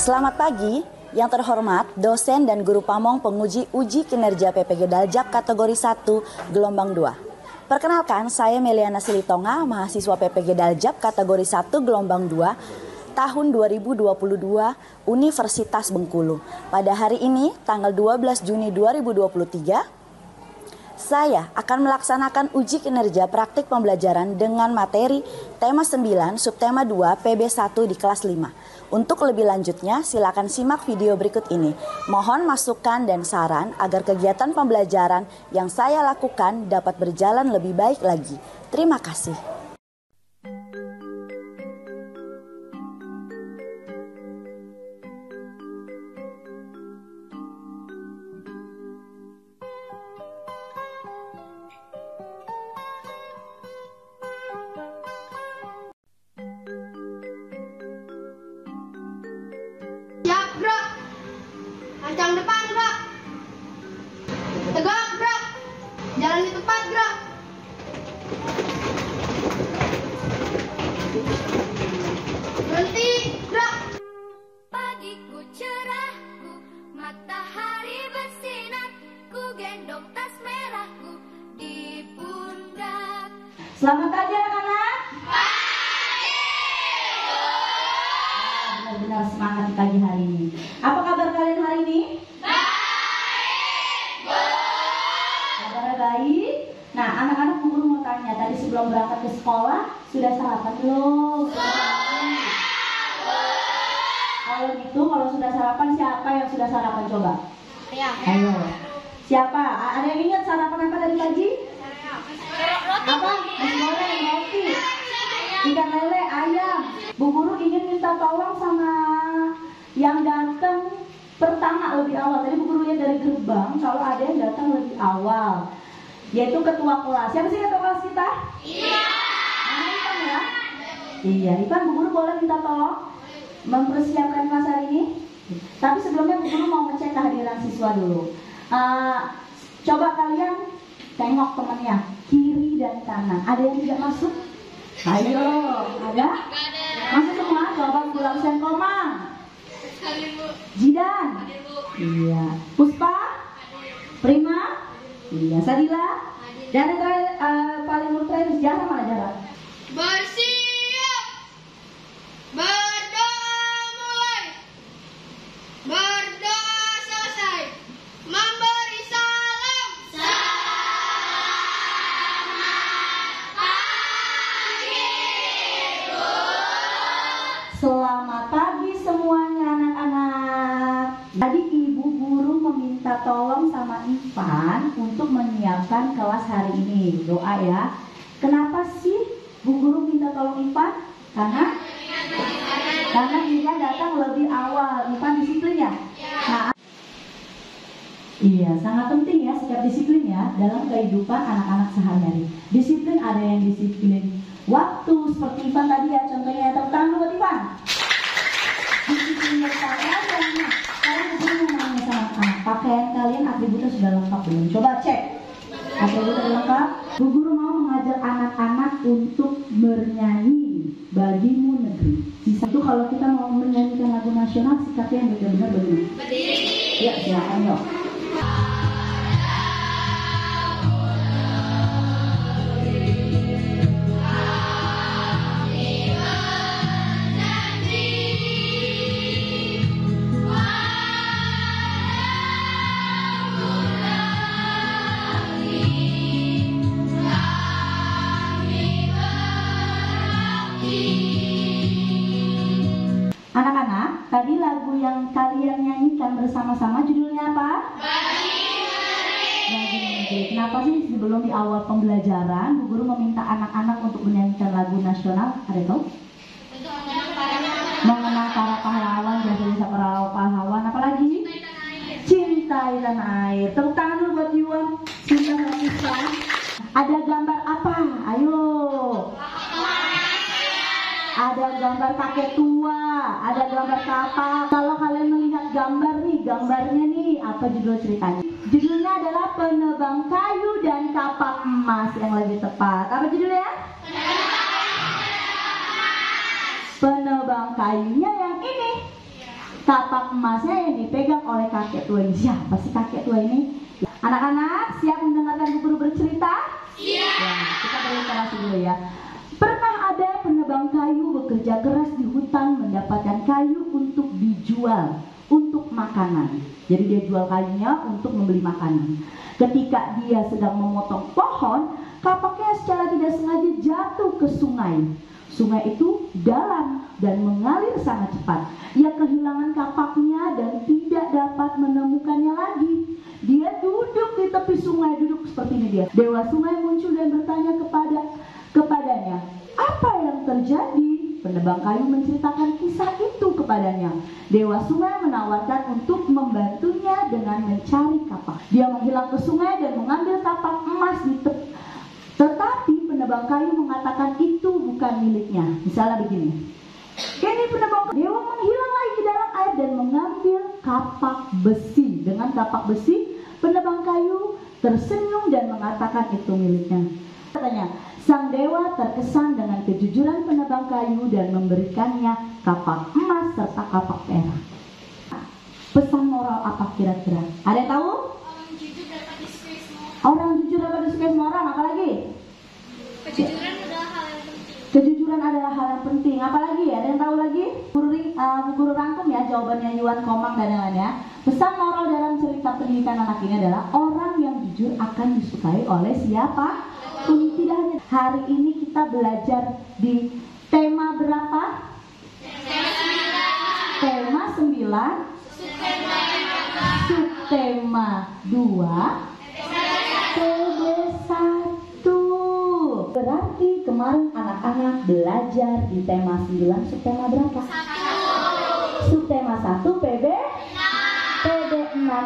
Selamat pagi, yang terhormat dosen dan guru pamong penguji uji kinerja PPG Daljak kategori 1 gelombang 2. Perkenalkan, saya Meliana Silitonga, mahasiswa PPG Daljak kategori 1 gelombang 2 tahun 2022 Universitas Bengkulu. Pada hari ini, tanggal 12 Juni 2023, saya akan melaksanakan uji kinerja praktik pembelajaran dengan materi tema 9, subtema 2, PB1 di kelas 5. Untuk lebih lanjutnya, silakan simak video berikut ini. Mohon masukan dan saran agar kegiatan pembelajaran yang saya lakukan dapat berjalan lebih baik lagi. Terima kasih. Siap, bro. Ancang depan, bro. Tegak, bro. Jalan di tempat, bro. Berhenti, bro. Pagiku cerahku, matahari bersinar, ku gendong tas merahku di pundak. Selamat pagi anak-anak. Benar-benar semangat di pagi hari ini. Apa kabar kalian hari ini? Baik, Bu. Kabarnya baik. Nah, anak-anak guru mau tanya, tadi sebelum berangkat ke sekolah sudah sarapan belum? Kalau gitu, kalau sudah sarapan, siapa yang sudah sarapan coba? Ya. Ayo. Siapa? Ada yang ingat sarapan apa tadi pagi? Apa? Nasi goreng, roti, ikan lele, ayam. Bu guru ingin minta tolong sama yang datang pertama lebih awal. Tadi bu guru lihat dari gerbang kalau ada yang datang lebih awal, yaitu ketua kelas. Siapa sih ketua kelas kita? Iya. Ipan ya? Iya, Ipan, bu guru boleh minta tolong mempersiapkan kelas hari ini. Tapi sebelumnya bu guru mau ngecek kehadiran siswa dulu. Coba kalian tengok temannya kiri dan kanan. Ada yang tidak masuk? Ayo, ada? Masuk semua? Coba pulang sen Komang, Jidan, iya, Puspa, Prima, iya, Sadila, dan yang terakhir, paling terakhir Zahra, mana Zahra? Bersiap. Berdoa mulai. Berdoa selesai. Memberi salam. Selamat pagi semuanya anak-anak. Tadi ibu guru meminta tolong sama Ivan untuk menyiapkan kelas hari ini. Doa ya. Kenapa sih bu guru minta tolong Ivan? Karena Ivan datang lebih awal. Ivan disiplin ya? Nah, iya, sangat penting ya sikap disiplin ya dalam kehidupan anak-anak sehari-hari. Disiplin, ada yang disiplin waktu seperti Ivan tadi ya, contohnya tepuk tangan buat Ivan. Disiplin berpakaian, nah, kalian disini mau nanya sama anak, pakaian kalian atributnya sudah lengkap belum? Coba cek, atributnya sudah lengkap. Bu guru mau mengajar anak-anak untuk bernyanyi Bagimu Negeri. Sisa itu kalau kita mau menyanyikan lagu nasional, sikapnya yang benar-benar bagaimana? Berdiri. Ya, silakan yuk. Anak-anak, tadi lagu yang kalian nyanyikan bersama-sama judulnya apa? Bagimu Negeri. Kenapa sih sebelum di awal pembelajaran Bu guru meminta anak-anak untuk menyanyikan lagu nasional? Ada tahu? Mengenang para pahlawan, jasa-jasa para pahlawan. Apalagi? Cintai tanah air. Tepuk tangan dulu buat Yuan. Cintai tanah. Ada gambar apa? Ayo. Ada gambar kakek tua, ada gambar kapal. Kalau kalian melihat gambar nih, gambarnya nih, apa judul ceritanya? Judulnya adalah Penebang Kayu dan Kapak Emas yang lebih tepat. Apa judulnya? Penebang kayunya yang ini. Kapak emasnya yang dipegang oleh kakek tua ini. Siapa sih kakek tua ini? Anak-anak siap mendengarkan guru bercerita? Siap. Ya, kita berliterasi dulu ya. Pernah ada penebang kayu bekerja keras di hutan mendapatkan kayu untuk dijual, untuk makanan. Jadi dia jual kayunya untuk membeli makanan. Ketika dia sedang memotong pohon, kapaknya secara tidak sengaja jatuh ke sungai. Sungai itu dalam dan mengalir sangat cepat. Ia kehilangan kapaknya dan tidak dapat menemukannya lagi. Dia duduk di tepi sungai, duduk seperti ini dia. Dewa sungai muncul dan bertanya kepadanya, apa yang terjadi? Penebang kayu menceritakan kisah itu kepadanya. Dewa sungai menawarkan untuk membantunya dengan mencari kapak. Dia menghilang ke sungai dan mengambil kapak emas di tepi. Tetapi penebang kayu mengatakan itu bukan miliknya. Misalnya begini. Kini penebang dewa menghilang lagi di dalam air dan mengambil kapak besi. Dengan kapak besi, penebang kayu tersenyum dan mengatakan itu miliknya. Katanya, sang dewa terkesan dengan kejujuran penebang kayu dan memberikannya kapak emas serta kapak perak. Pesan moral apa kira-kira? Ada yang tahu? Orang jujur dapat disukai semua orang. Apa lagi? Kejujuran adalah hal yang penting. Kejujuran adalah hal yang penting. Apa lagi? Ada yang tahu lagi? Guru rangkum ya jawabannya Yuan Komang dan yang lainnya. Pesan moral dalam cerita pendidikan anak ini adalah orang yang jujur akan disukai oleh siapa? Tidak hanya hari ini kita belajar di tema berapa? Tema 9. Subtema 2. PB1. Berarti kemarin anak-anak belajar di tema 9 subtema berapa? 1. Subtema 1 PB6.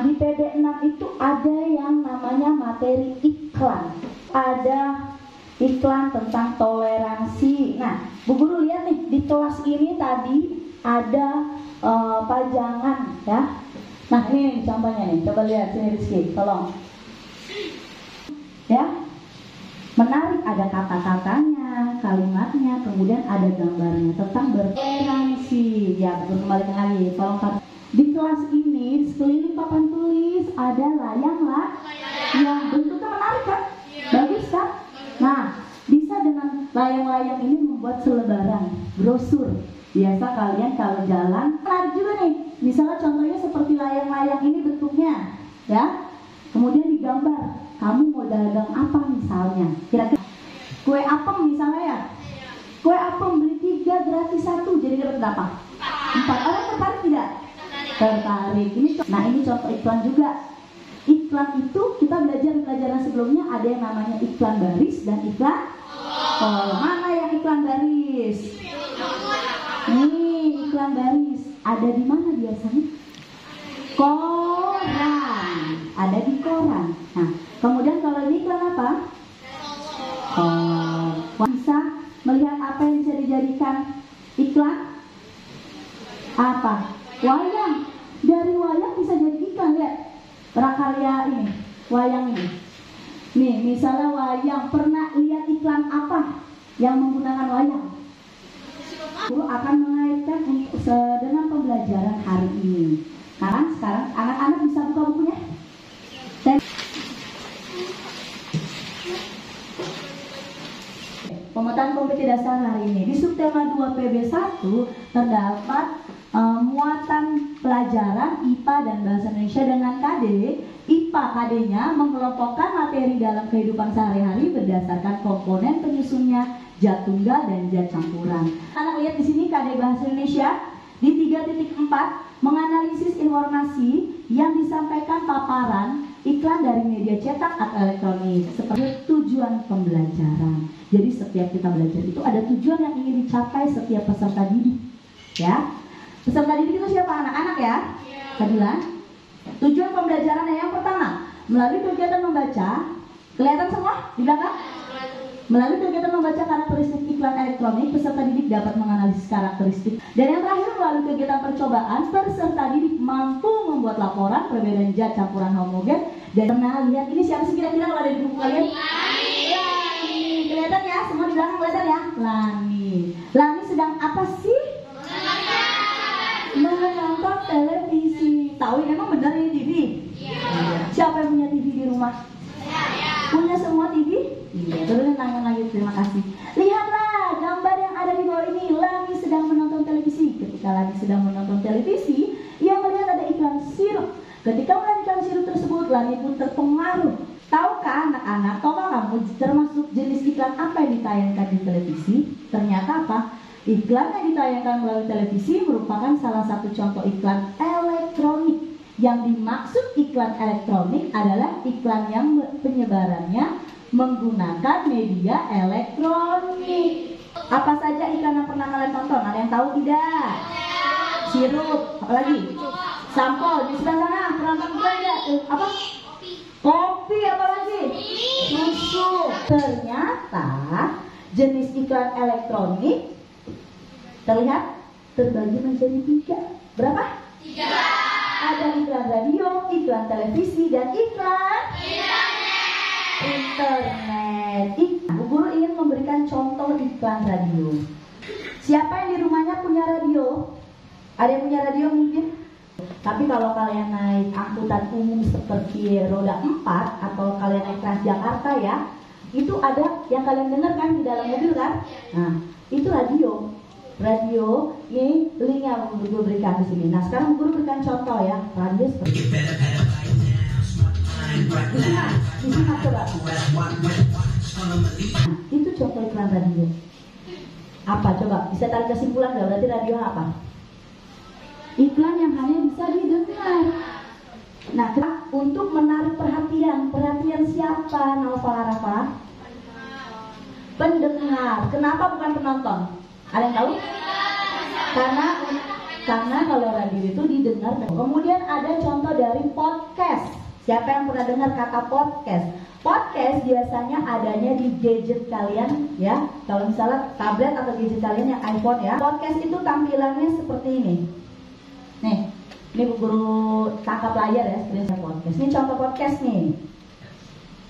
Di PB6 itu ada yang namanya materi iklan. Ada iklan tentang toleransi. Nah, Bu Guru lihat nih di kelas ini tadi ada pajangan ya. Nah, ini contohnya nih. Coba lihat sini Rizky, tolong. Ya. Menarik, ada kata-katanya, kalimatnya, kemudian ada gambarnya tentang bertoleransi. Ya, Bu Guru kembalikan lagi. Tolong di kelas ini sekeliling papan tulis ada layang lah yang bentuknya menarik kan? Bagus kan? Nah, bisa dengan layang-layang ini membuat selebaran, brosur. Biasa kalian kalau jalan, menarik juga nih. Misalnya contohnya seperti layang-layang ini bentuknya, ya. Kemudian digambar, kamu mau dagang apa misalnya? Kira-kira kue apem misalnya ya. Kue apem beli 3 gratis 1, jadi dapat berapa? 4. Orang tertarik tidak? Tertarik. Nah ini contoh iklan juga. Iklan itu kita belajar di pelajaran sebelumnya ada yang namanya iklan baris dan iklan kolom. Mana yang iklan baris? Nih iklan baris. Ada di mana biasanya? Koran. Ada di koran. Nah kemudian kalau ini iklan apa? Bisa melihat apa yang bisa dijadikan iklan? Apa? Wayang. Dari wayang bisa jadi iklan, lihat. Prakarya ini, wayang ini. Nih, misalnya wayang, pernah lihat iklan apa yang menggunakan wayang? Guru akan mengaitkan dengan pembelajaran hari ini. Sekarang anak-anak bisa buka bukunya. Pemetaan kompetisi dasar hari ini di subtema 2 PB1 terdapat muatan pelajaran IPA dan Bahasa Indonesia dengan KD. IPA KD-nya mengelompokkan materi dalam kehidupan sehari-hari berdasarkan komponen penyusunnya, zat tunggal dan zat campuran. Anak lihat di sini KD Bahasa Indonesia di 3.4 menganalisis informasi yang disampaikan paparan iklan dari media cetak atau elektronik seperti tujuan pembelajaran. Jadi setiap kita belajar itu ada tujuan yang ingin dicapai setiap peserta didik, ya. Peserta didik itu siapa? Anak-anak ya? Keadilan. Tujuan pembelajaran yang pertama, melalui kegiatan membaca, kelihatan semua di belakang? Melalui kegiatan membaca karakteristik iklan elektronik, peserta didik dapat menganalisis karakteristik. Dan yang terakhir, melalui kegiatan percobaan, peserta didik mampu membuat laporan perbedaan zat campuran homogen. Dan pernah lihat ini siapa sih kira-kira kalau ada di buku kalian? Lani. Kelihatan ya? Semua di belakang kelihatan ya? Lani. Lani sedang apa sih? menonton televisi. Tahu emang benar ini TV? Iya. Siapa yang punya TV di rumah? Punya semua TV? Iya. Terus nanya lagi, terima kasih. Lihatlah gambar yang ada di bawah ini. Lagi sedang menonton televisi. Ketika lagi sedang menonton televisi, ia melihat ada iklan sirup. Ketika melihat iklan sirup tersebut, Lani pun terpengaruh. Tahukah anak-anak, tahukah kamu termasuk jenis iklan apa yang ditayangkan di televisi? Ternyata apa? Iklan yang ditayangkan melalui televisi merupakan salah satu contoh iklan elektronik. Yang dimaksud iklan elektronik adalah iklan yang penyebarannya menggunakan media elektronik. Apa saja iklan yang pernah kalian tonton? Ada yang tahu tidak? Sirup, apa lagi? Sampel, di sebelah sana, penonton juga. Apa? Kopi, apa lagi? Susu. Ternyata jenis iklan elektronik terlihat terbagi menjadi 3. Berapa? 3. Ada iklan radio, iklan televisi, dan iklan internet. Bu Guru ingin memberikan contoh iklan radio. Siapa yang di rumahnya punya radio? Ada yang punya radio mungkin? Tapi kalau kalian naik angkutan umum seperti roda 4 atau kalian naik Transjakarta ya, itu ada yang kalian dengar kan di dalam mobil kan? Nah, itu radio. Radio ini linknya Guru berikan di sini. Nah, sekarang Guru berikan contoh ya radio seperti ini. Disimak coba. Nah, itu contoh iklan radio. Apa coba? Bisa tarik kesimpulan nggak? Berarti radio apa? Iklan yang hanya bisa didengar. Nah, untuk menarik perhatian siapa? Naufal Arafa? Pendengar. Kenapa bukan penonton? Ada yang tahu? Karena kalau radio itu didengar. Kemudian ada contoh dari podcast. Siapa yang pernah dengar kata podcast? Podcast biasanya adanya di gadget kalian ya. Kalau misalnya tablet atau gadget kalian yang iPhone ya. Podcast itu tampilannya seperti ini. Nih, ini Bu Guru tangkap layar ya, screenshot podcast. Ini contoh podcast nih.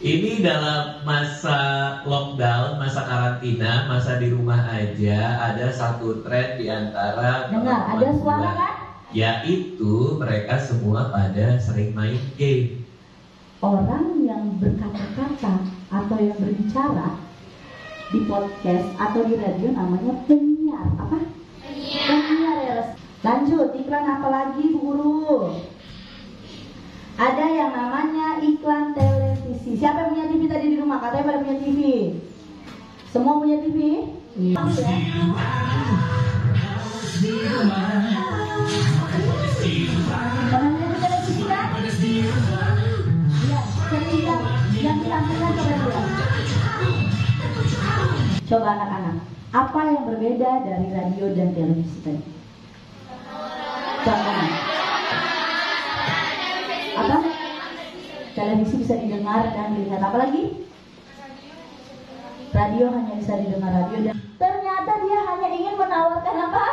Ini dalam masa lockdown, masa karantina, masa di rumah aja, ada satu tren di antara dengar, ada suara kan? Yaitu mereka semua pada sering main game. Orang yang berkata-kata atau yang berbicara di podcast atau di radio namanya penyiar. Apa? Penyiar ya. Lanjut, iklan apa lagi Bu Guru? Ada yang namanya iklan televisi. Siapa yang punya TV tadi di rumah? Katanya pada punya TV. Semua punya TV? Iya. Pernah lihat televisi kan? Iya, yang ditampilkan coba dulu. Coba anak-anak, apa yang berbeda dari radio dan televisi tadi? Contohnya apa? Televisi bisa didengar dan dilihat. Apa lagi? Radio hanya bisa didengar radio dan ternyata dia hanya ingin menawarkan apa?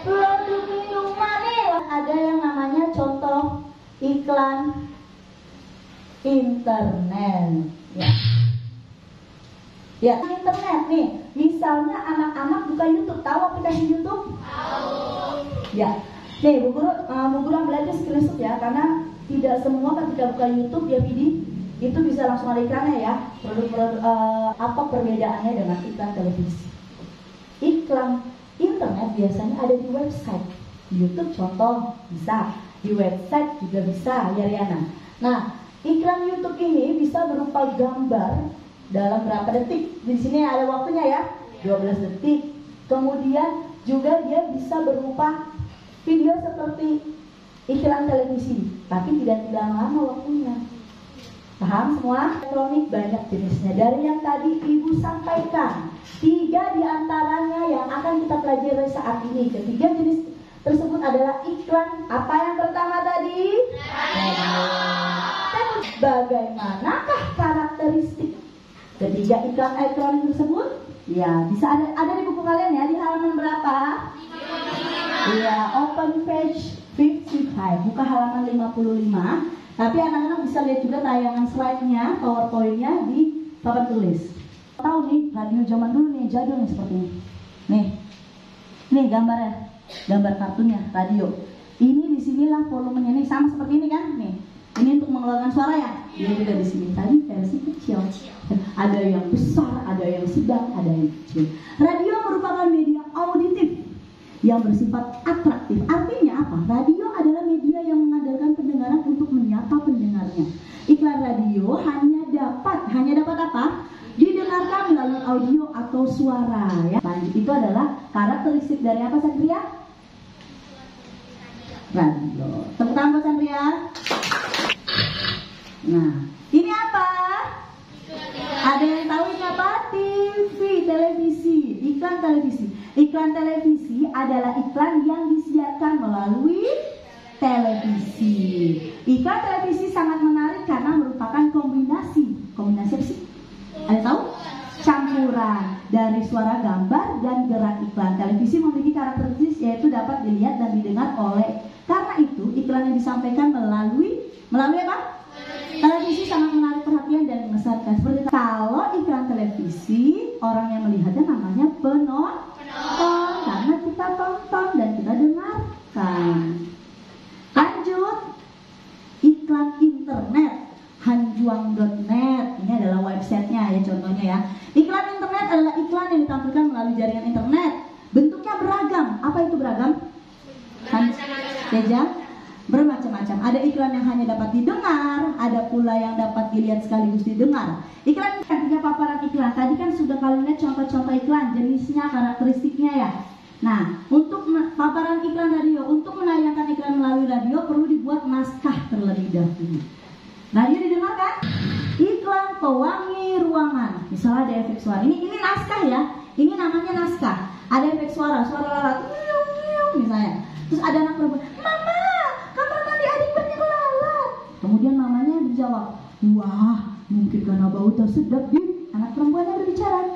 Produk minuman nih. Ada yang namanya contoh iklan internet. Ya, internet nih. Misalnya anak-anak buka YouTube, tahu aplikasi YouTube? Tahu. Ya. Nih, Bu Guru ambil aja screenshot ya, karena tidak semua ketika buka YouTube ya video itu bisa langsung ada iklannya ya. Produk apa perbedaannya dengan iklan televisi? Iklan internet biasanya ada di website. YouTube contoh bisa, di website juga bisa ya Riana. Nah, iklan YouTube ini bisa berupa gambar dalam berapa detik? Di sini ada waktunya ya, 12 detik. Kemudian juga dia bisa berupa video seperti iklan televisi, tapi tidak lama waktunya. Paham semua? Elektronik banyak jenisnya. Dari yang tadi Ibu sampaikan, 3 diantaranya yang akan kita pelajari saat ini. Ketiga jenis tersebut adalah iklan. Apa yang pertama tadi? Bagaimanakah karakteristik ketiga iklan elektronik tersebut? Ya, bisa ada di buku kalian ya, di halaman berapa? Iya, open page 55, buka halaman 55. Tapi anak-anak bisa lihat juga tayangan slide-nya, PowerPoint-nya di papan tulis. Tahu nih, radio zaman dulu nih, jadul nih seperti ini. Nih gambarnya. gambar kartunnya, radio. Ini disinilah volumenya nih sama seperti ini kan, nih. Ini untuk mengeluarkan suara ya. Dia juga di sini tadi versi kecil. Ada yang besar, ada yang sedang, ada yang kecil. Radio merupakan media auditif yang bersifat atraktif. Artinya apa? Radio adalah media yang mengandalkan pendengaran untuk menyapa pendengarnya. Iklan radio hanya dapat apa? Didengarkan melalui audio atau suara ya. Lanjut, itu adalah karakteristik dari apa, Sandria? Radio. Tepuk tangan buat Sandria. Nah, ini apa? Ada yang tahu ini apa? TV, televisi, iklan televisi. Iklan televisi adalah iklan yang disiarkan melalui televisi. Iklan televisi sangat menarik karena merupakan kombinasi apa sih? Ada tahu? Campuran dari suara, gambar, dan gerak iklan. Televisi memiliki karakteristik yaitu dapat dilihat dan didengar oleh. Karena itu iklan yang disampaikan melalui apa? Televisi sangat menarik perhatian dan mengesankan. Seperti kalau iklan televisi, orang yang melihatnya namanya penonton, karena kita tonton dan kita dengarkan. Lanjut, iklan internet, hanjuang.net. Ini adalah websitenya ya, contohnya ya. Iklan internet adalah iklan yang ditampilkan melalui jaringan internet. Bentuknya beragam. Apa itu beragam? Bermacam-macam. Ada iklan yang hanya dapat didengar, ada pula yang dapat dilihat sekaligus didengar. Iklan artinya paparan iklan. Tadi kan sudah kalian lihat contoh-contoh iklan, jenisnya, karakteristiknya ya. Nah, untuk paparan iklan radio, untuk menayangkan iklan melalui radio perlu dibuat naskah terlebih dahulu. Radio didengarkan? Iklan pewangi ruangan. Misalnya ada efek suara. Ini naskah ya. Ini namanya naskah. Ada efek suara lalat, misalnya. Terus ada anak perempuan, "Mama, kamar mandi adik banyak lalat." Kemudian mamanya berjawab, "Wah, mungkin karena bau tak sedap, Din." Anak perempuannya berbicara,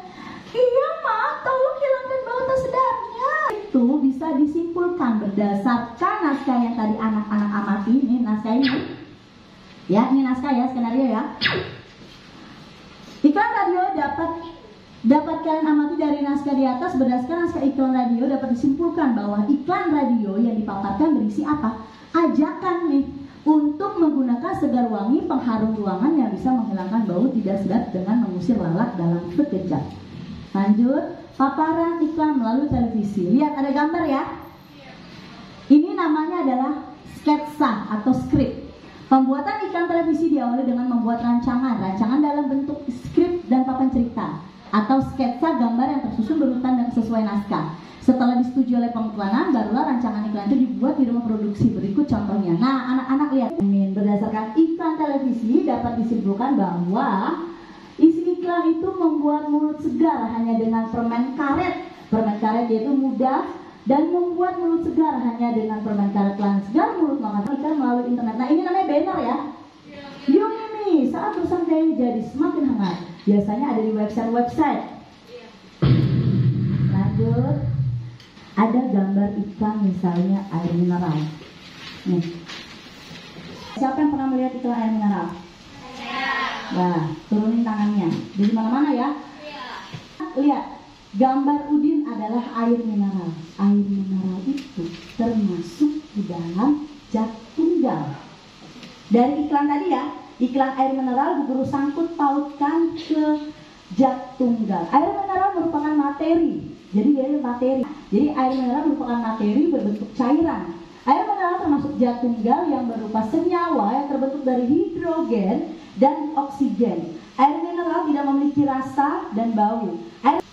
"Iya, Ma, tolong hilangkan bau tak sedapnya." Itu bisa disimpulkan berdasarkan naskah yang tadi anak-anak amati. Ini naskah ini. Ya, ini naskah ya, skenario ya. Iklan radio dapat kalian amati dari naskah di atas. Berdasarkan naskah iklan radio dapat disimpulkan bahwa iklan radio yang dipaparkan berisi apa? Ajakan nih untuk menggunakan segar wangi pengharum ruangan yang bisa menghilangkan bau tidak sedap dengan mengusir lalat dalam sekejap. Lanjut, paparan iklan melalui televisi. Lihat ada gambar ya. Ini namanya adalah sketsa atau skrip. Pembuatan iklan televisi diawali dengan membuat rancangan dalam bentuk skrip dan papan cerita atau sketsa gambar yang tersusun berurutan dan sesuai naskah. Setelah disetujui oleh pengiklanan, barulah rancangan iklan itu dibuat di rumah produksi. Berikut contohnya. Nah, anak-anak lihat. Berdasarkan iklan televisi dapat disimpulkan bahwa isi iklan itu membuat mulut segar hanya dengan permen karet. Permen karet yaitu mudah dan membuat mulut segar hanya dengan permen karet lan segar mulut makan iklan melalui internet. Nah, ini namanya banner ya. Diam ini saat bersantai jadi semakin hangat. Biasanya ada di website. Lanjut, ada gambar iklan misalnya air mineral. Nih, siapa yang pernah melihat iklan air mineral? Nah, turunin tangannya. Di mana-mana ya. Lihat, gambar Udin adalah air mineral. Air mineral itu termasuk di dalam zat tunggal. Dari iklan tadi ya, iklan air mineral Bu Guru sangkut pautkan ke zat tunggal. Air mineral merupakan materi. Jadi air mineral merupakan materi berbentuk cairan. Air mineral termasuk zat tunggal yang berupa senyawa yang terbentuk dari hidrogen dan oksigen. Air mineral tidak memiliki rasa dan bau.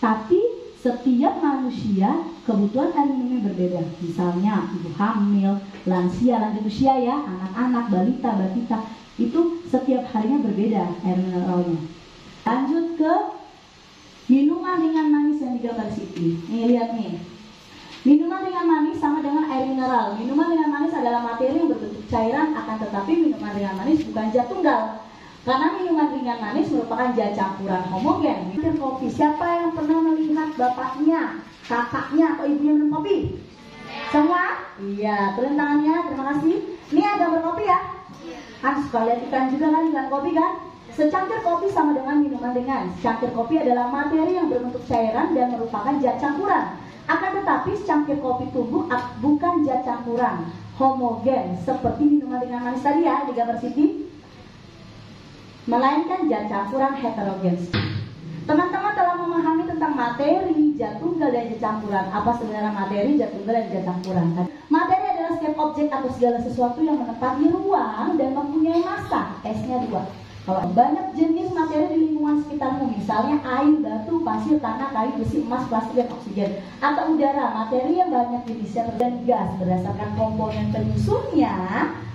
Tapi setiap manusia kebutuhan air minumnya berbeda. Misalnya ibu hamil, lansia, lanjut usia ya, anak-anak, balita, batita, itu setiap harinya berbeda air mineralnya. Lanjut ke minuman ringan manis yang digambar situ. Nih lihat nih. Minuman ringan manis sama dengan air mineral. Minuman ringan manis adalah materi yang berbentuk cairan, akan tetapi minuman ringan manis bukan zat tunggal. Karena minuman ringan manis merupakan zat campuran homogen. Minum kopi. Siapa yang pernah melihat bapaknya, kakaknya, atau ibunya minum kopi? Semua? Iya, turun tangannya, terima kasih. Ini ada gambar kopi ya? Kan suka lihat iklan juga kan, iklan kopi kan? Secangkir kopi sama dengan minuman ringan. Secangkir kopi adalah materi yang berbentuk cairan dan merupakan zat campuran. Akan tetapi secangkir kopi tubuh bukan zat campuran homogen seperti minuman dengan manis tadi ya di gambar Siti, melainkan zat campuran heterogen. Teman-teman telah memahami tentang materi, zat tunggal, dan zat campuran. Apa sebenarnya materi, zat tunggal, dan zat campuran? Materi adalah setiap objek atau segala sesuatu yang menempati ruang dan mempunyai massa. S-nya 2. Kalau banyak jenis materi di lingkungan sekitarmu, misalnya air, batu, pasir, tanah, kayu, besi, emas, plastik, dan oksigen, atau udara, materi yang banyak jenisnya dan gas. Berdasarkan komponen penyusunnya,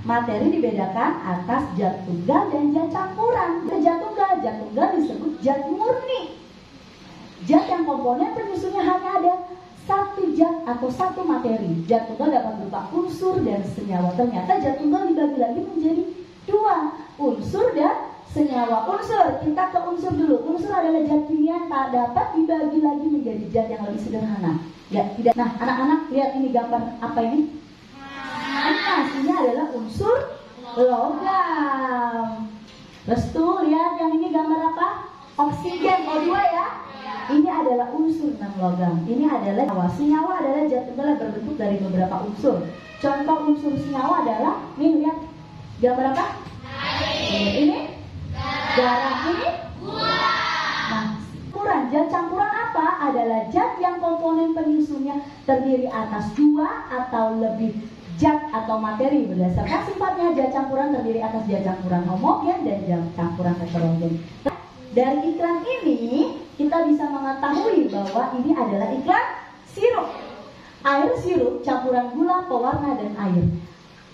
materi dibedakan atas zat tunggal dan zat campuran. Zat tunggal disebut zat murni. Zat yang komponen penyusunnya hanya ada satu zat atau satu materi. Zat tunggal dapat berupa unsur dan senyawa. Ternyata zat tunggal dibagi lagi menjadi 2, unsur dan senyawa. Unsur, kita ke unsur dulu. Unsur adalah zat kimia tak dapat dibagi lagi menjadi zat yang lebih sederhana. Ya, tidak. Nah, anak-anak lihat ini gambar apa ini? Aslinya adalah unsur logam. Restu, lihat yang ini gambar apa? Oksigen, O2 ya. Ini adalah unsur non-logam. Ini adalah senyawa adalah zat tunggal yang berbentuk dari beberapa unsur. Contoh unsur senyawa adalah, nih lihat gambar apa? Ini garam, ini gula. Nah, zat campuran apa? Adalah zat yang komponen penyusunnya terdiri atas 2 atau lebih zat atau materi. Berdasarkan sifatnya, zat campuran terdiri atas zat campuran homogen dan zat campuran heterogen. Dari iklan ini kita bisa mengetahui bahwa ini adalah iklan sirup. Air sirup campuran gula, pewarna, dan air.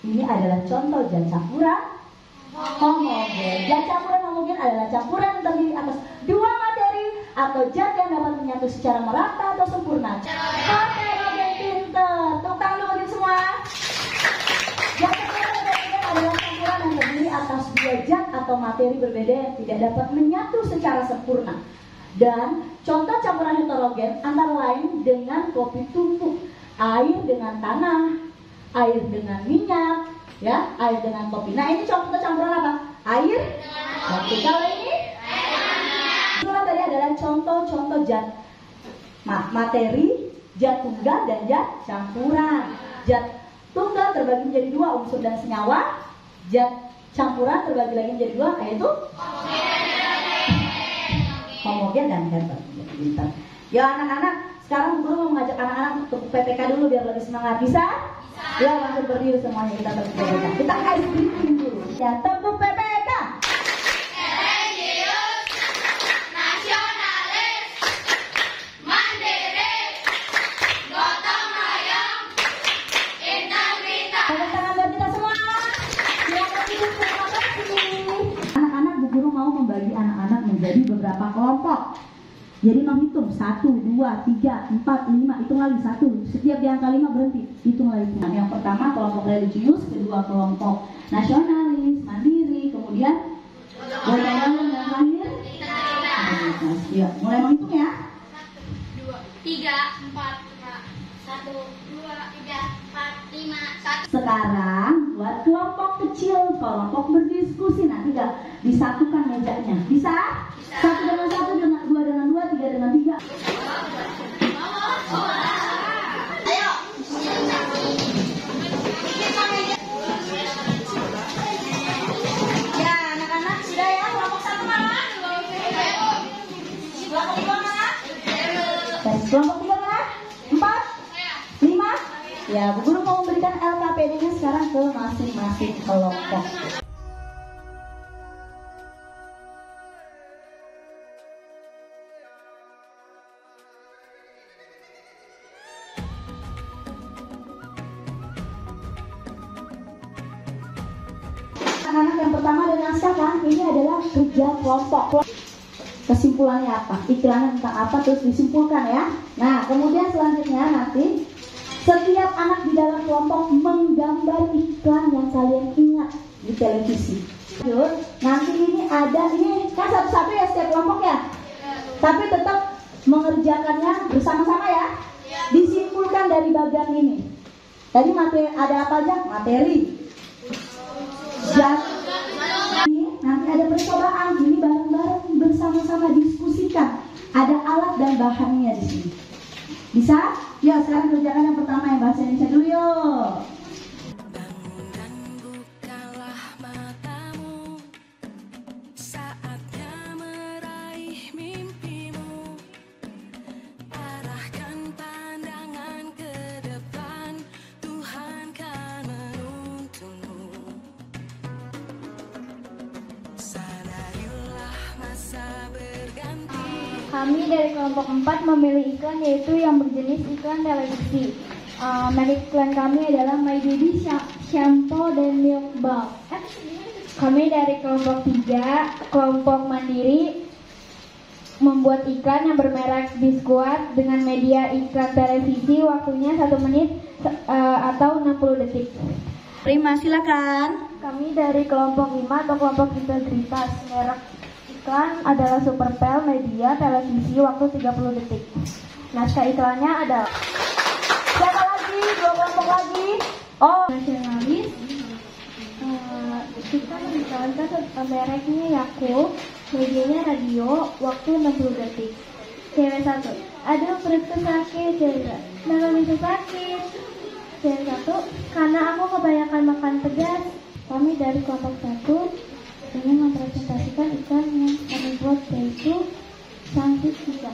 Ini adalah contoh zat campuran homogen. Zat campuran homogen adalah campuran terdiri atas 2 materi atau zat yang dapat menyatu secara merata atau sempurna. Heterogen, pinter. Tepuk tangan dulu bagi semua. Zat campuran heterogen adalah campuran yang terdiri atas 2 zat atau materi berbeda yang tidak dapat menyatu secara sempurna. Dan contoh campuran heterogen antara lain dengan kopi tumpuk, air dengan tanah, air dengan minyak, ya, air dengan kopi. Nah, ini contoh campuran apa? Air, kopi. Kalau ini, itulah tadi adalah contoh-contoh zat materi, zat tunggal, dan zat campuran. Zat tunggal terbagi menjadi 2, unsur dan senyawa. Zat campuran terbagi lagi menjadi 2, yaitu homogen dan heterogen. Ya anak-anak, sekarang guru mau mengajak anak-anak untuk PPK dulu biar lebih semangat. Bisa? Ya, langsung berdiri semuanya, kita tepuk PPK. Kita ice breathing dulu. Ya, tepuk PPK. Religius, nasionalis, mandiri, gotong royong, integritas. Tepuk tangan buat kita semua. Silakan duduk, terima kasih. Anak-anak, Bu Guru mau membagi anak-anak menjadi beberapa kelompok. Jadi menghitung 1, 2, 3, 4, 5, hitung lagi 1. Setiap di angka 5 berhenti, hitung lagi. Nah, yang pertama kelompok religius, kedua kelompok nasionalis, mandiri, kemudian gotong royong, dan terakhir integritas. Ya, mulai menghitung ya. 3, 4, 1, 2, 3, 4, 5, 1. Sekarang buat kelompok kecil, kelompok berdiskusi, nanti gak disatukan mejanya. Bisa? 1 dengan 1, 2 dengan 2, 3 dengan 3. Ayo. Ya, anak-anak sudah ya, kelompok 1 mana? Kelompok 2 mana? Kelompok 3 mana? 4? 5? Ya, Bu Guru mau memberikan LKPD-nya sekarang ke masing-masing kelompok. Anak-anak yang pertama dengan siapa? Ini adalah kerja kelompok. Kesimpulannya apa? Iklannya tentang apa? Terus disimpulkan ya. Nah, kemudian selanjutnya nanti setiap anak di dalam kelompok menggambar iklan yang kalian ingat di televisi. Nanti ini ada, ini kan satu-satu ya setiap kelompok ya. Tapi tetap mengerjakannya bersama-sama ya. Disimpulkan dari bagian ini. Tadi materi ada apa aja? Materi. Nanti ada percobaan, ini bareng-bareng bersama-sama diskusikan. Ada alat dan bahannya di sini. Bisa? Ya, sekarang kerjakan yang pertama yang bahasa Indonesia dulu yuk. Kami dari kelompok 4 memilih iklan yaitu yang berjenis iklan televisi. Merek iklan kami adalah My Baby Shampoo dan Milk Balm. Kami dari kelompok 3, kelompok mandiri, membuat iklan yang bermerek Biskuat dengan media iklan televisi, waktunya 1 menit atau 60 detik. Prima, silakan. Kami dari kelompok 5 atau kelompok integritas, merek iklan adalah Superpel media televisi, waktu 30 detik. Naskah iklannya adalah Siapa lagi? 2 kelompok lagi. Oh, nasionalis. Kita mengiklanskan mereknya Yakult, medianya radio, waktu 60 detik. Cewek 1, aduh perutku sakit. Cewek 2, kenapa bisa sakit? Cewek 1, karena aku kebanyakan makan pedas. Kami dari kelompok 1 ingin mempresentasikan iklan yang kami buat, yaitu Sangsit Tiga.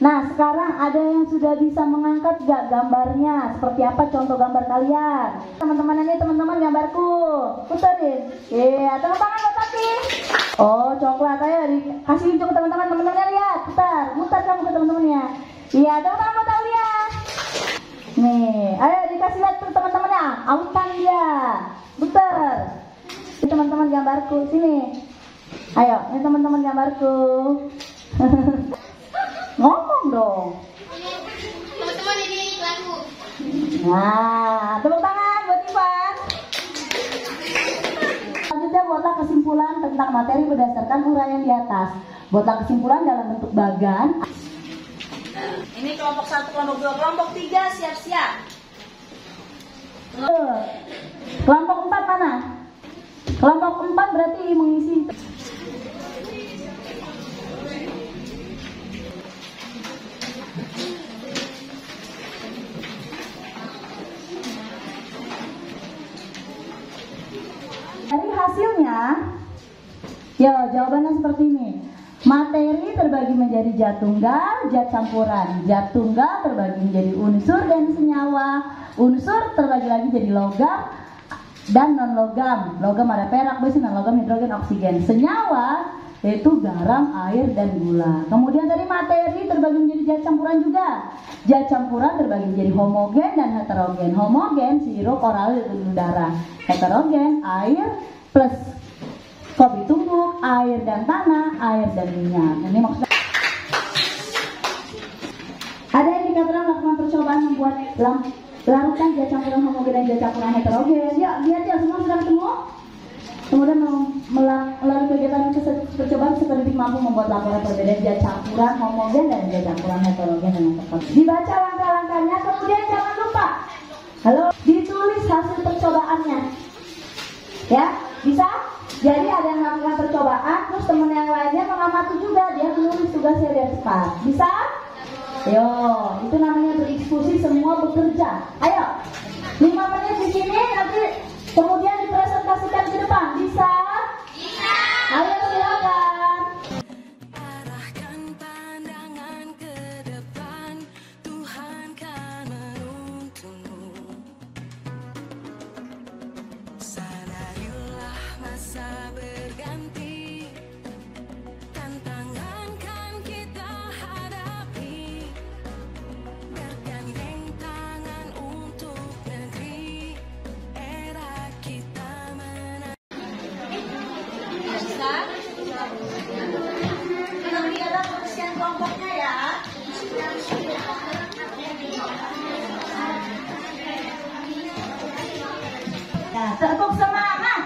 nah sekarang ada yang sudah bisa mengangkat gak gambarnya? Seperti apa contoh gambar kalian? Teman-teman ini teman-teman gambarku. Puterin. Iya, tepuk tangan buat Tati. Oh, coklat. Ayo kasih hijau ke teman-teman. Teman-temannya lihat. Mutar kamu ke teman-temannya. Iya, tepuk tangan buat Aulia. Nih, ayo dikasih lihat ke teman-temannya. Autan dia. Putar. Ini teman-teman gambarku. Sini. Ayo, ini teman-teman gambarku. Ngomong dong. Teman-teman, ini iklanku. Nah, tepuk tangan buat Ivan. Selanjutnya buatlah kesimpulan tentang materi berdasarkan uraian di atas. Buatlah kesimpulan dalam bentuk bagan. Ini kelompok 1, kelompok 2, kelompok 3 siap-siap. Kelompok 4 mana? Kelompok 4 berarti mengisi. Dari hasilnya, ya jawabannya seperti ini. Materi terbagi menjadi zat tunggal, zat campuran. Zat tunggal terbagi menjadi unsur dan senyawa. Unsur terbagi lagi jadi logam dan non logam. Logam ada perak, besi, non logam hidrogen, oksigen. Senyawa yaitu garam, air, dan gula. Kemudian dari materi terbagi menjadi zat campuran juga. Zat campuran terbagi menjadi homogen dan heterogen. Homogen sirup oral dan udara. Heterogen air plus kopi tumbuk, air dan tanah, air dan minyak. Ini maksudnya. Ada yang dikatakan melakukan percobaan membuat larutan zat campuran homogen dan zat campuran heterogen. Ya, lihat ya, semua sudah ketemu. Kemudian melalui kegiatan percobaan sekedetik mampu membuat laporan perbedaan zat campuran homogen dan zat campuran heterogen dengan tepat. Dibaca langkah-langkahnya, kemudian jangan lupa, ditulis hasil percobaannya. Ya, bisa? Jadi ada yang melakukan percobaan, terus teman yang lainnya mengamati juga, dia menulis tugasnya biar cepat. Bisa? Yo, itu namanya berdiskusi, semua bekerja. Ayo, 5 menit di sini, nanti kemudian dipresentasikan ke depan. Bisa? Bisa. Ayo silakan. Arahkan pandangan ke depan, Tuhan kan menuntunmu. Sadarilah masa berganti, tantangan kan kita hadapi, bergandeng tangan untuk negeri, era kita menang. Nanti ada pembersihan kelompoknya ya. Nah, tepuk semangat.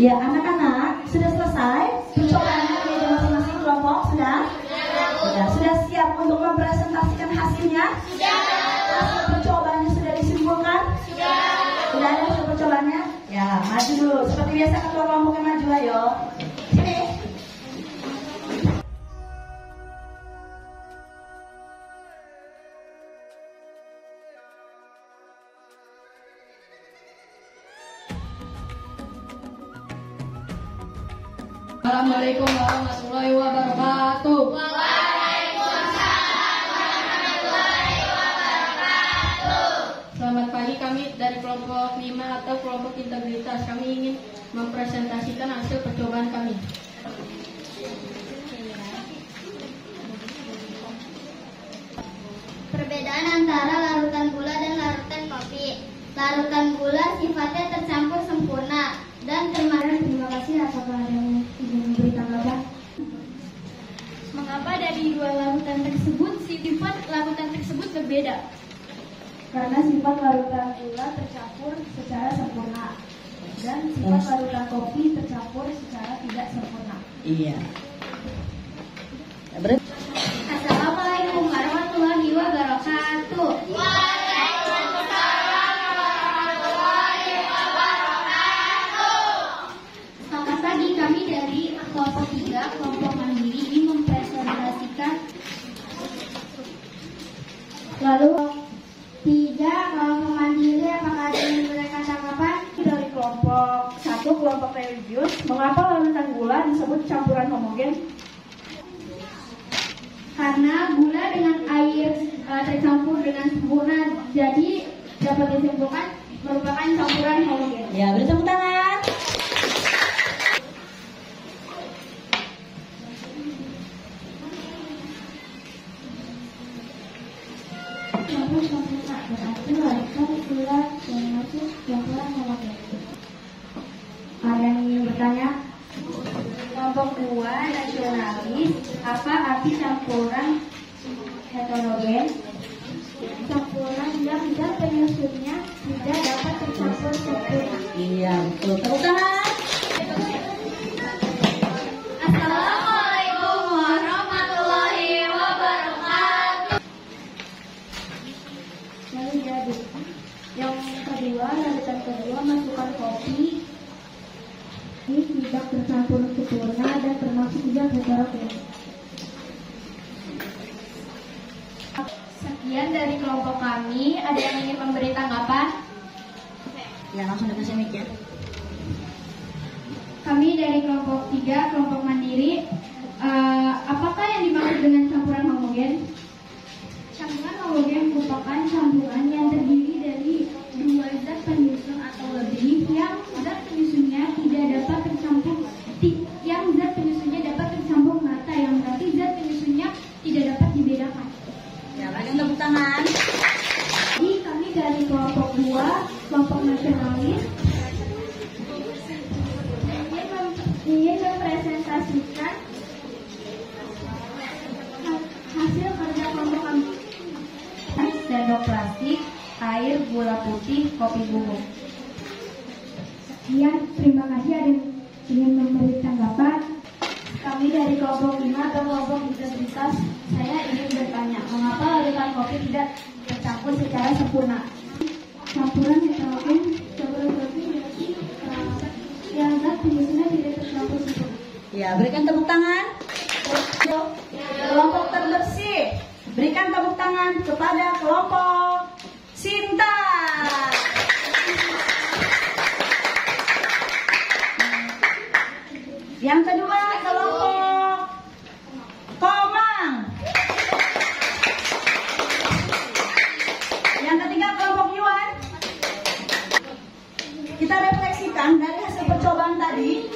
Ya, anak-anak sudah selesai percobaannya di masing-masing kelompok sudah? Sudah siap untuk mempresentasikan hasilnya? Hasil percobaannya sudah disimpulkan? Sudah ada hasil percobaannya? Ya, Maju dulu. Seperti biasa ketua kelompoknya maju, ayo. Sini. Assalamualaikum warahmatullahi wabarakatuh. Selamat pagi, kami dari kelompok 5 atau kelompok integritas. Kami ingin mempresentasikan hasil percobaan kami. Perbedaan antara larutan gula dan larutan kopi. Larutan gula sifatnya tercampur sempurna dan termakan. Terima kasih. Apakah ada yang ingin memberi tanggapan? Mengapa dari dua larutan tersebut sifat larutan tersebut berbeda? Karena sifat larutan gula tercampur secara sempurna dan sifat larutan kopi tercampur secara tidak sempurna. Iya. Assalamualaikum warahmatullahi wabarakatuh. Selamat pagi, kami dari kelompok 3 kelompok mandiri ingin mempresentasikan. Lalu 3 kelompok mandiri, apakah ada yang memberikan tanggapan? Dari kelompok 1 kelompok religius, mengapa larutan gula disebut campuran homogen? Karena gula dengan air tercampur dengan sempurna, jadi dapat disimpulkan merupakan campuran homogen. Ya, beri tepuk tangan. Campur sempurna berarti larutan gula termasuk campuran homogen. Ada yang ingin bertanya? Kelompok 2 nasionalis, apa arti campuran heterogen? Campuran yang zat penyusunnya tidak dapat tercampur sempurna. Iya, betul. Tepuk tangan. Assalamualaikum warahmatullahi wabarakatuh. Lalu jadi yang kedua, larutan kedua masukkan kopi. Ini tidak tercampur sempurna dan termasuk zat heterogen. Sekian dari kelompok kami. Ada yang ingin memberi tanggapan? Ya, langsung dikasih mic ya. Kami dari kelompok 3 kelompok mandiri. Apakah yang dimaksud dengan campuran homogen? Campuran homogen merupakan campuran yang terdiri dari dua zat penyusun atau lebih yang zat penyusunnya tidak dapat tercampur, merata, yang berarti zat penyusunnya tidak dapat dibedakan. Ya, berikan tepuk tangan. Jadi kami dari kelompok 2 kelompok nasionalis ingin mempresentasikan hasil kerja kelompok kami. Sendok plastik, air, gula putih, kopi bubuk. Sekian, terima kasih. Ada yang ingin memberi tanggapan? Kami dari kelompok 5 atau kelompok integritas, saya ingin bertanya, mengapa larutan kopi tidak tercampur secara sempurna? Campuran heterogen, campuran kopi berarti yang zat penyusunnya tidak tercampur sempurna. Ya, berikan tepuk tangan. Kelompok terbersih, berikan tepuk tangan kepada kelompok Sinta. Yang kedua kelompok Komang. Yang ketiga kelompok Yuan. Kita refleksikan dari hasil percobaan tadi,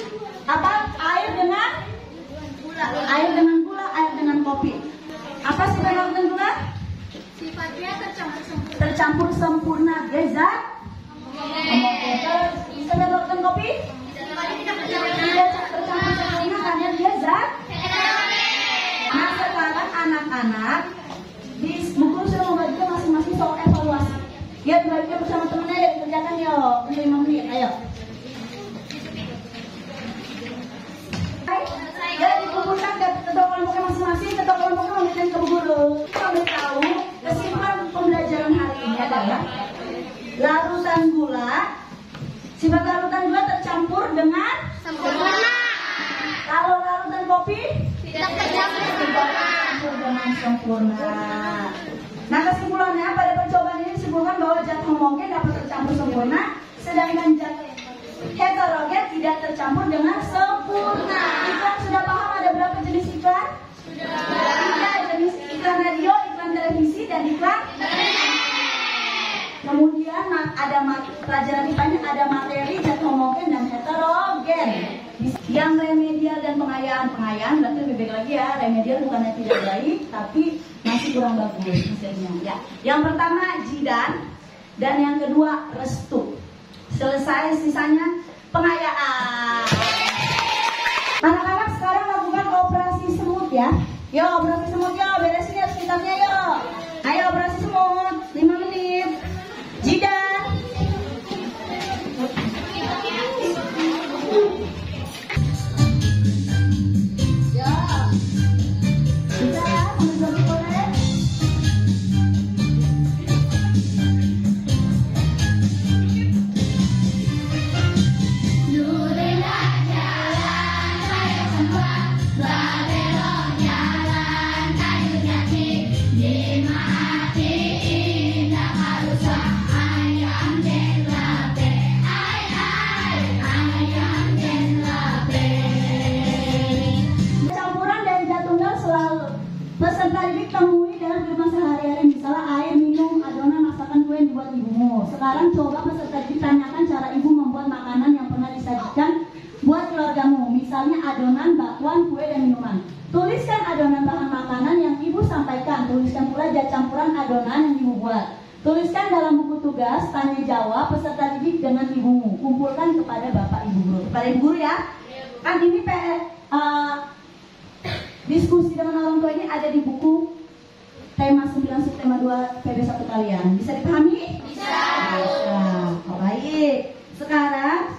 apa air dengan gula, air dengan gula, air dengan kopi. Apa sih larutan gula? Sifatnya Tercampur sempurna, zat homogen. Bisa larutan kopi? Tidak tercampur sempurna karena dia zat. Nah, sekarang anak-anak di buku saya membagikan masing-masing soal evaluasi. Ya, dibagikan bersama temennya, ya dikerjakan yuk 5 menit, ayo. Ya, dikumpulkan ke ketua kelompoknya masing-masing, ketua kelompoknya memberikan ke bu guru. Kita beritahu kesimpulan pembelajaran hari ini adalah larutan gula Sifat larutan gula tercampur dengan Sempurna. Kalau larutan kopi Tidak tercampur sempurna. tercampur dengan sempurna. Nah, kesimpulannya pada percobaan ini disebutkan bahwa zat homogen dapat tercampur sempurna, sedangkan zat heterogen tidak tercampur dengan sempurna. Iklan sudah paham ada berapa jenis iklan? Sudah. 3 jenis iklan radio, iklan televisi, dan iklan. Kemudian ada pelajaran IPA-nya ada materi, zat homogen dan heterogen. Yang remedial dan pengayaan berarti lebih baik lagi ya. Remedial bukannya tidak baik, tapi masih kurang bagus hasilnya. Ya. Yang pertama jidan dan yang kedua restu. Selesai, sisanya pengayaan. Anak-anak sekarang lakukan operasi semut ya. Yo, operasi semut yo, beresin ya sekitarnya yo. Ayo operasi semut, 5 menit. Jidan. Campuran dan zat tunggal selalu peserta didik temui dalam kehidupan sehari-hari, misalnya air, minum, adonan, masakan kue yang dibuat ibumu. Sekarang coba peserta didik tanyakan cara ibu membuat makanan yang pernah disajikan buat keluargamu, misalnya adonan, bakwan, kue, dan minuman. Tuliskan adonan bahan makanan yang ibu sampaikan, tuliskan pula zat campuran adonan yang ibu buat. Tuliskan dalam buku tugas, tanya jawab peserta didik dengan ibumu. Kumpulkan kepada bapak ibu guru. Kepada ibu guru ya. Kan ini diskusi dengan orang tua ini ada di buku tema 9 subtema 2 PB1 kalian. Bisa dipahami? Bisa. Oh, baik. Sekarang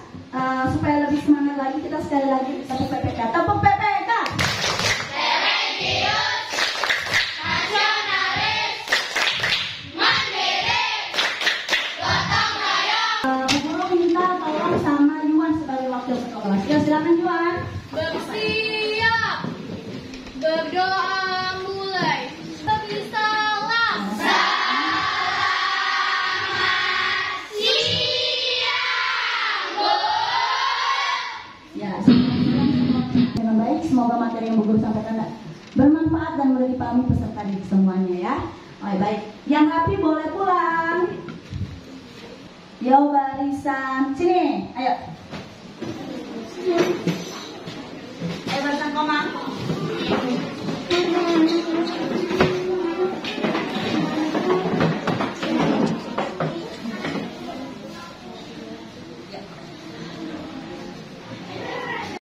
supaya lebih semangat lagi kita sekali lagi satu PPK. Tepuk PPK. Religius, nasionalis, mandiri, gotong royong. Bu guru minta tolong sama Yuan sebagai wakil ketua kelas. Ya silakan Yuan. Bersiap. Berdoa mulai. Salam. Ya, dengan baik. Semoga materi yang Bu Guru sampaikan bermanfaat dan mudah dipahami peserta didik semuanya ya. Oke, baik. Yang rapi boleh pulang. Yo barisan, sini, ayo.